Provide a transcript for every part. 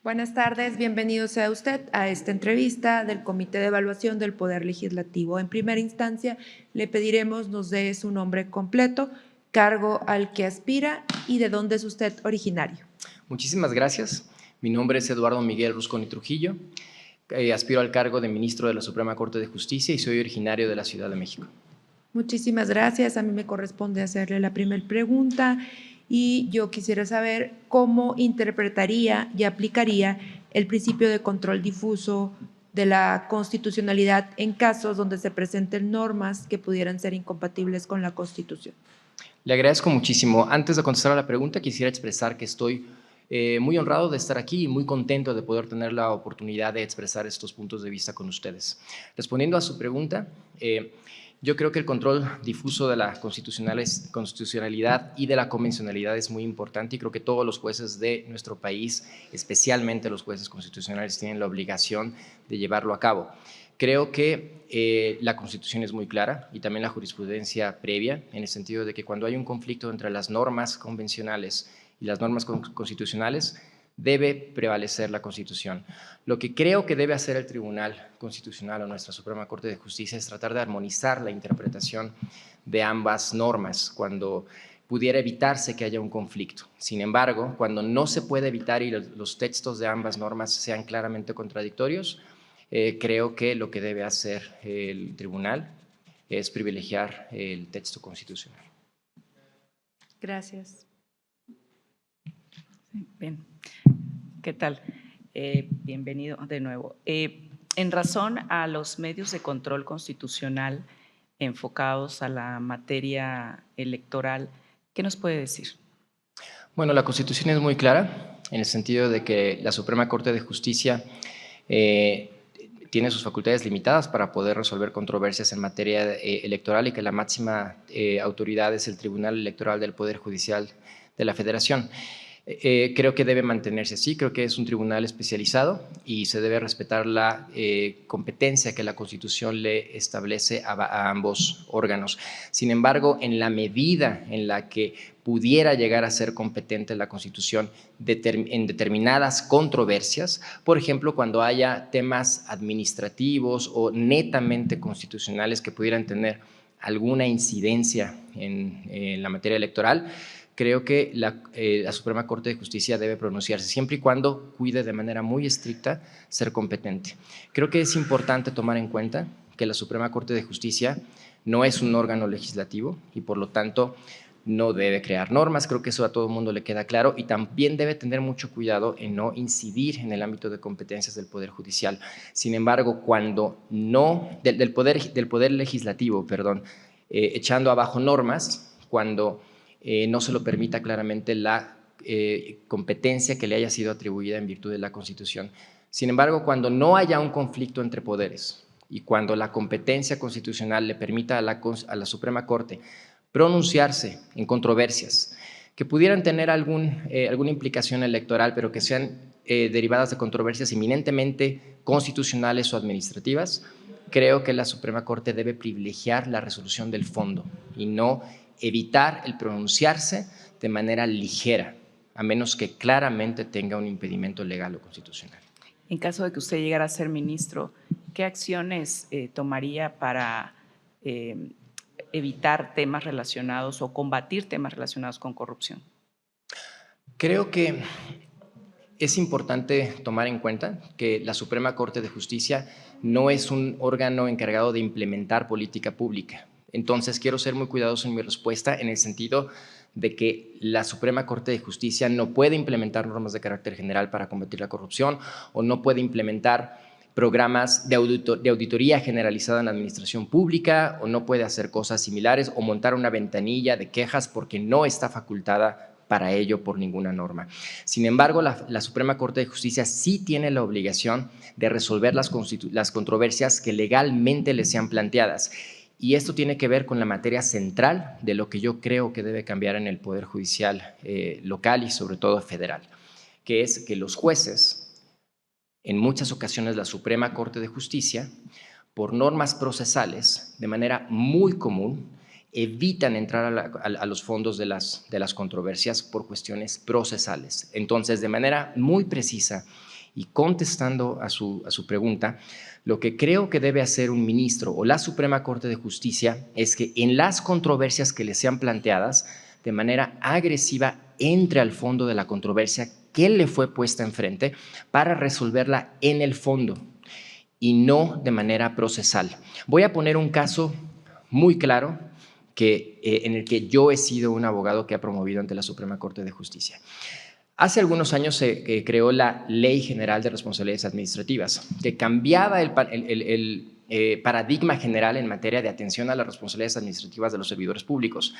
Buenas tardes, bienvenido sea usted a esta entrevista del Comité de Evaluación del Poder Legislativo. En primera instancia, le pediremos nos dé su nombre completo, cargo al que aspira y de dónde es usted originario. Muchísimas gracias. Mi nombre es Eduardo Miguel Rusconi Trujillo. Aspiro al cargo de ministro de la Suprema Corte de Justicia y soy originario de la Ciudad de México. Muchísimas gracias. A mí me corresponde hacerle la primera pregunta y yo quisiera saber cómo interpretaría y aplicaría el principio de control difuso de la constitucionalidad en casos donde se presenten normas que pudieran ser incompatibles con la Constitución. Le agradezco muchísimo. Antes de contestar a la pregunta, quisiera expresar que estoy muy honrado de estar aquí y muy contento de poder tener la oportunidad de expresar estos puntos de vista con ustedes. Respondiendo a su pregunta, yo creo que el control difuso de la constitucionalidad y de la convencionalidad es muy importante y creo que todos los jueces de nuestro país, especialmente los jueces constitucionales, tienen la obligación de llevarlo a cabo. Creo que la Constitución es muy clara y también la jurisprudencia previa, en el sentido de que cuando hay un conflicto entre las normas convencionales y las normas constitucionales, debe prevalecer la Constitución. Lo que creo que debe hacer el Tribunal Constitucional o nuestra Suprema Corte de Justicia es tratar de armonizar la interpretación de ambas normas cuando pudiera evitarse que haya un conflicto. Sin embargo, cuando no se puede evitar y los textos de ambas normas sean claramente contradictorios, creo que lo que debe hacer el tribunal es privilegiar el texto constitucional. Gracias. Bien, ¿qué tal? Bienvenido de nuevo. En razón a los medios de control constitucional enfocados a la materia electoral, ¿qué nos puede decir? Bueno, la Constitución es muy clara en el sentido de que la Suprema Corte de Justicia tiene sus facultades limitadas para poder resolver controversias en materia electoral y que la máxima autoridad es el Tribunal Electoral del Poder Judicial de la Federación. Creo que debe mantenerse así, creo que es un tribunal especializado y se debe respetar la competencia que la Constitución le establece a ambos órganos. Sin embargo, en la medida en la que pudiera llegar a ser competente la Constitución en determinadas controversias, por ejemplo, cuando haya temas administrativos o netamente constitucionales que pudieran tener alguna incidencia en la materia electoral, creo que la Suprema Corte de Justicia debe pronunciarse, siempre y cuando cuide de manera muy estricta ser competente. Creo que es importante tomar en cuenta que la Suprema Corte de Justicia no es un órgano legislativo y por lo tanto no debe crear normas, creo que eso a todo el mundo le queda claro y también debe tener mucho cuidado en no incidir en el ámbito de competencias del Poder Judicial. Sin embargo, cuando no, del poder legislativo, perdón, echando abajo normas, cuando no se lo permita claramente la competencia que le haya sido atribuida en virtud de la Constitución. Sin embargo, cuando no haya un conflicto entre poderes y cuando la competencia constitucional le permita a la Suprema Corte pronunciarse en controversias que pudieran tener alguna implicación electoral, pero que sean derivadas de controversias eminentemente constitucionales o administrativas, creo que la Suprema Corte debe privilegiar la resolución del fondo y no evitar el pronunciarse de manera ligera, a menos que claramente tenga un impedimento legal o constitucional. En caso de que usted llegara a ser ministro, ¿qué acciones tomaría para evitar temas relacionados o combatir temas relacionados con corrupción? Creo que es importante tomar en cuenta que la Suprema Corte de Justicia no es un órgano encargado de implementar política pública. Entonces, quiero ser muy cuidadoso en mi respuesta en el sentido de que la Suprema Corte de Justicia no puede implementar normas de carácter general para combatir la corrupción o no puede implementar programas de auditoría generalizada en la administración pública o no puede hacer cosas similares o montar una ventanilla de quejas porque no está facultada para ello por ninguna norma. Sin embargo, la Suprema Corte de Justicia sí tiene la obligación de resolver las controversias que legalmente le sean planteadas. Y esto tiene que ver con la materia central de lo que yo creo que debe cambiar en el Poder Judicial local y sobre todo federal, que es que los jueces, en muchas ocasiones la Suprema Corte de Justicia, por normas procesales, de manera muy común, evitan entrar a los fondos de las controversias por cuestiones procesales. Entonces, de manera muy precisa Y contestando a su pregunta, lo que creo que debe hacer un ministro o la Suprema Corte de Justicia es que en las controversias que les sean planteadas, de manera agresiva, entre al fondo de la controversia que le fue puesta enfrente para resolverla en el fondo y no de manera procesal. Voy a poner un caso muy claro en el que yo he sido un abogado que ha promovido ante la Suprema Corte de Justicia. Hace algunos años se creó la Ley General de Responsabilidades Administrativas, que cambiaba el paradigma general en materia de atención a las responsabilidades administrativas de los servidores públicos.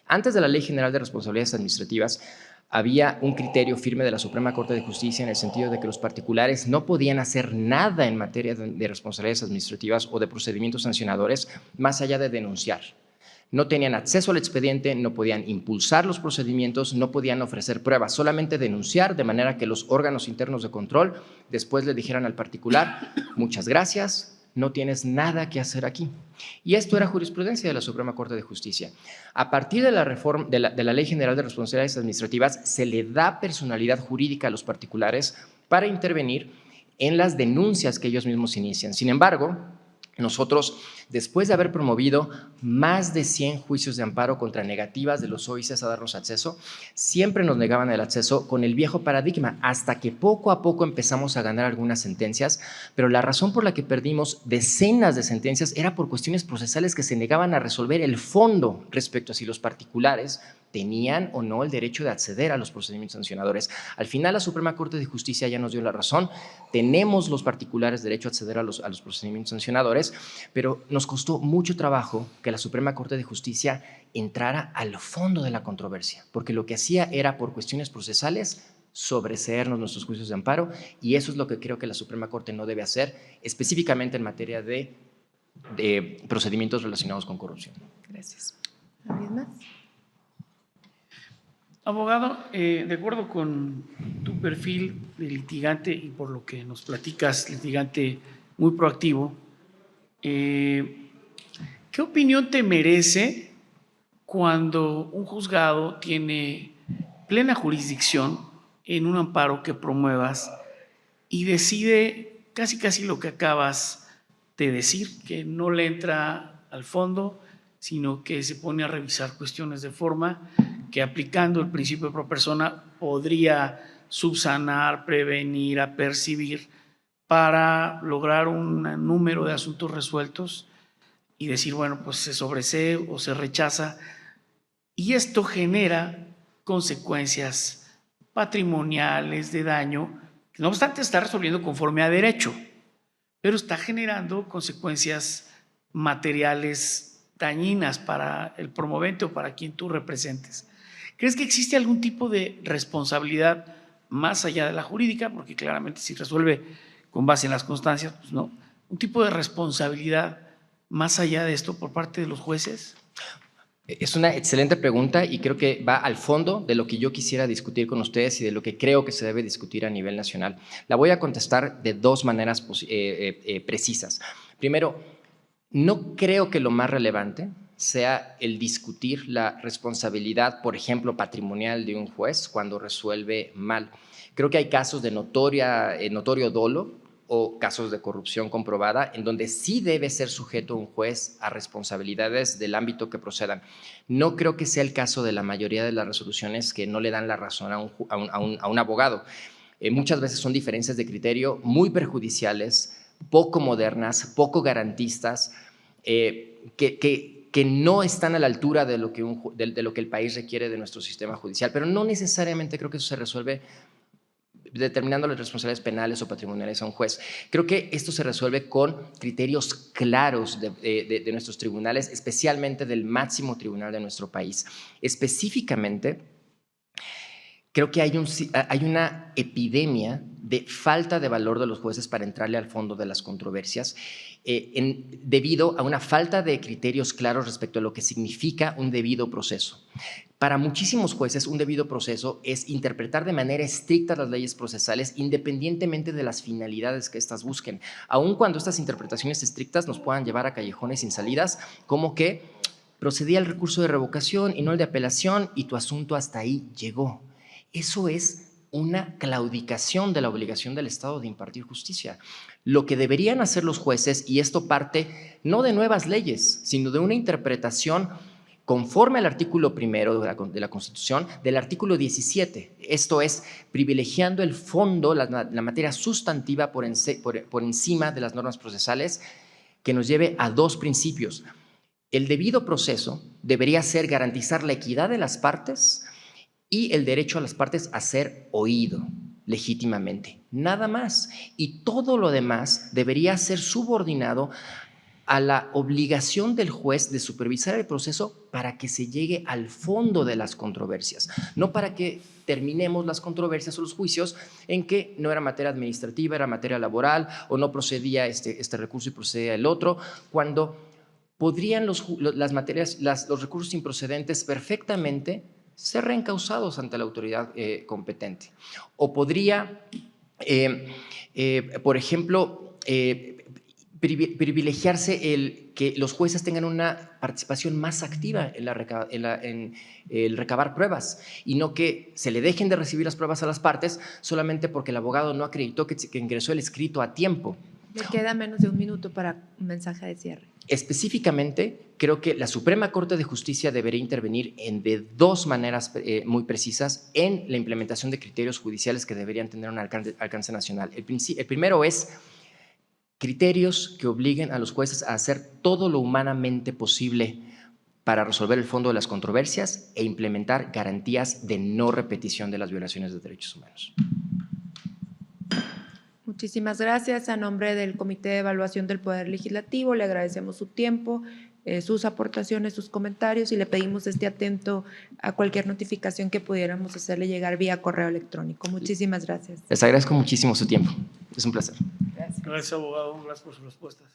Antes de la Ley General de Responsabilidades Administrativas, había un criterio firme de la Suprema Corte de Justicia en el sentido de que los particulares no podían hacer nada en materia de responsabilidades administrativas o de procedimientos sancionadores más allá de denunciar. No tenían acceso al expediente, no podían impulsar los procedimientos, no podían ofrecer pruebas, solamente denunciar, de manera que los órganos internos de control después le dijeran al particular: muchas gracias, no tienes nada que hacer aquí. Y esto era jurisprudencia de la Suprema Corte de Justicia. A partir de la reforma de la Ley General de Responsabilidades Administrativas, se le da personalidad jurídica a los particulares para intervenir en las denuncias que ellos mismos inician. Sin embargo, nosotros, después de haber promovido más de 100 juicios de amparo contra negativas de los OICs a darnos acceso, siempre nos negaban el acceso con el viejo paradigma, hasta que poco a poco empezamos a ganar algunas sentencias, pero la razón por la que perdimos decenas de sentencias era por cuestiones procesales que se negaban a resolver el fondo respecto a si los particulares tenían o no el derecho de acceder a los procedimientos sancionadores. Al final, la Suprema Corte de Justicia ya nos dio la razón. Tenemos los particulares derecho a acceder a los procedimientos sancionadores, pero nos costó mucho trabajo que la Suprema Corte de Justicia entrara al fondo de la controversia, porque lo que hacía era, por cuestiones procesales, sobreseernos nuestros juicios de amparo, y eso es lo que creo que la Suprema Corte no debe hacer, específicamente en materia de procedimientos relacionados con corrupción. Gracias. ¿Alguien más? Abogado, de acuerdo con tu perfil de litigante y por lo que nos platicas, litigante muy proactivo, ¿qué opinión te merece cuando un juzgado tiene plena jurisdicción en un amparo que promuevas y decide casi lo que acabas de decir, que no le entra al fondo, sino que se pone a revisar cuestiones de forma que, aplicando el principio de pro persona, podría subsanar, prevenir, apercibir para lograr un número de asuntos resueltos y decir, bueno, pues se sobresee o se rechaza? Y esto genera consecuencias patrimoniales de daño, que no obstante está resolviendo conforme a derecho, pero está generando consecuencias materiales dañinas para el promovente o para quien tú representes. ¿Crees que existe algún tipo de responsabilidad más allá de la jurídica? Porque claramente si resuelve con base en las constancias, pues no. ¿Un tipo de responsabilidad más allá de esto por parte de los jueces? Es una excelente pregunta y creo que va al fondo de lo que yo quisiera discutir con ustedes y de lo que creo que se debe discutir a nivel nacional. La voy a contestar de dos maneras precisas. Primero, no creo que lo más relevante sea el discutir la responsabilidad, por ejemplo, patrimonial de un juez cuando resuelve mal. Creo que hay casos de notorio dolo o casos de corrupción comprobada en donde sí debe ser sujeto un juez a responsabilidades del ámbito que procedan. No creo que sea el caso de la mayoría de las resoluciones que no le dan la razón a un abogado. Muchas veces son diferencias de criterio muy perjudiciales, poco modernas, poco garantistas, que no están a la altura de lo que el país requiere de nuestro sistema judicial, pero no necesariamente creo que eso se resuelve determinando las responsabilidades penales o patrimoniales a un juez. Creo que esto se resuelve con criterios claros de nuestros tribunales, especialmente del máximo tribunal de nuestro país. Específicamente, creo que hay una epidemia de falta de valor de los jueces para entrarle al fondo de las controversias, debido a una falta de criterios claros respecto a lo que significa un debido proceso. Para muchísimos jueces, un debido proceso es interpretar de manera estricta las leyes procesales independientemente de las finalidades que éstas busquen, aun cuando estas interpretaciones estrictas nos puedan llevar a callejones sin salidas, como que procedía el recurso de revocación y no el de apelación y tu asunto hasta ahí llegó. Eso es una claudicación de la obligación del Estado de impartir justicia. Lo que deberían hacer los jueces, y esto parte no de nuevas leyes, sino de una interpretación conforme al artículo 1 de la Constitución, del artículo 17. Esto es, privilegiando el fondo, la materia sustantiva por encima de las normas procesales, que nos lleve a dos principios. El debido proceso debería ser garantizar la equidad de las partes y el derecho a las partes a ser oído legítimamente. Nada más. Y todo lo demás debería ser subordinado a la obligación del juez de supervisar el proceso para que se llegue al fondo de las controversias, no para que terminemos las controversias o los juicios en que no era materia administrativa, era materia laboral, o no procedía este recurso y procedía el otro, cuando podrían los recursos improcedentes perfectamente ser reencausados ante la autoridad competente. O podría, por ejemplo, privilegiarse el que los jueces tengan una participación más activa en el recabar pruebas y no que se le dejen de recibir las pruebas a las partes solamente porque el abogado no acreditó que ingresó el escrito a tiempo. Le queda menos de un minuto para un mensaje de cierre. Específicamente, creo que la Suprema Corte de Justicia debería intervenir de dos maneras muy precisas en la implementación de criterios judiciales que deberían tener un alcance nacional. El primero es criterios que obliguen a los jueces a hacer todo lo humanamente posible para resolver el fondo de las controversias e implementar garantías de no repetición de las violaciones de derechos humanos. Muchísimas gracias. A nombre del Comité de Evaluación del Poder Legislativo, le agradecemos su tiempo, sus aportaciones, sus comentarios y le pedimos esté atento a cualquier notificación que pudiéramos hacerle llegar vía correo electrónico. Muchísimas gracias. Les agradezco muchísimo su tiempo. Es un placer. Gracias. Gracias, abogado. Gracias por sus respuestas.